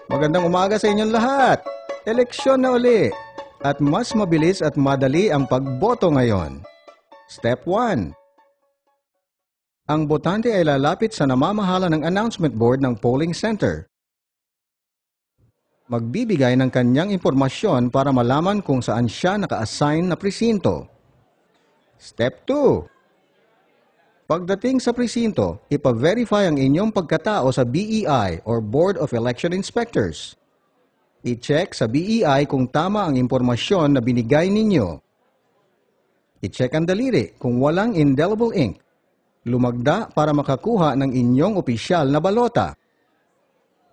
Magandang umaga sa inyong lahat. Eleksyon na uli. At mas mabilis at madali ang pagboto ngayon. Step 1. Ang botante ay lalapit sa namamahala ng announcement board ng polling center. Magbibigay ng kanyang impormasyon para malaman kung saan siya naka-assign na presinto. Step 2. Pagdating sa presinto, ipa-verify ang inyong pagkatao sa BEI or Board of Election Inspectors. I-check sa BEI kung tama ang impormasyon na binigay ninyo. I-check ang daliri kung walang indelible ink. Lumagda para makakuha ng inyong opisyal na balota.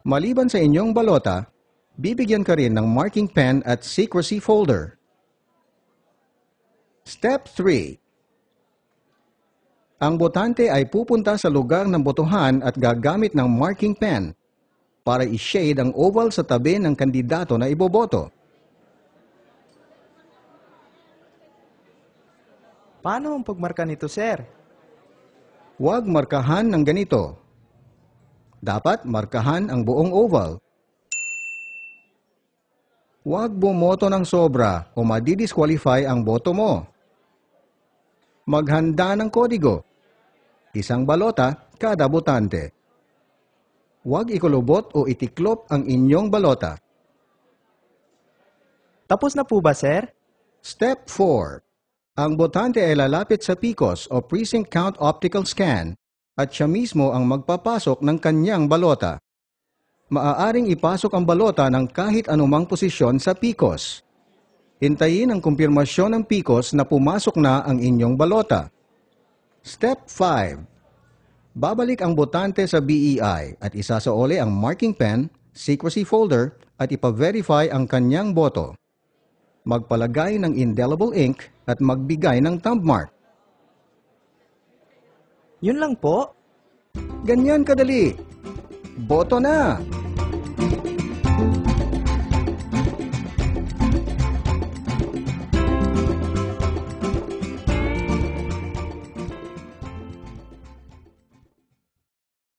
Maliban sa inyong balota, bibigyan ka rin ng marking pen at secrecy folder. Step 3. Ang botante ay pupunta sa lugar ng botohan at gagamit ng marking pen para i-shade ang oval sa tabi ng kandidato na iboboto. Paano ang pagmarka nito, sir? Huwag markahan ng ganito. Dapat markahan ang buong oval. Huwag bumoto ng sobra o madidisqualify ang boto mo. Maghanda ng kodigo. Isang balota kada botante. Huwag ikulubot o itiklop ang inyong balota. Tapos na po ba, sir? Step 4. Ang botante ay lalapit sa PICOS o Precinct Count Optical Scan at siya mismo ang magpapasok ng kanyang balota. Maaaring ipasok ang balota ng kahit anumang posisyon sa PICOS. Hintayin ang kumpirmasyon ng PICOS na pumasok na ang inyong balota. Step 5. Babalik ang botante sa BEI at isasaoli ang marking pen, secrecy folder at ipa-verify ang kanyang boto. Magpalagay ng indelible ink at magbigay ng thumb mark. Yun lang po? Ganyan kadali. Boto na!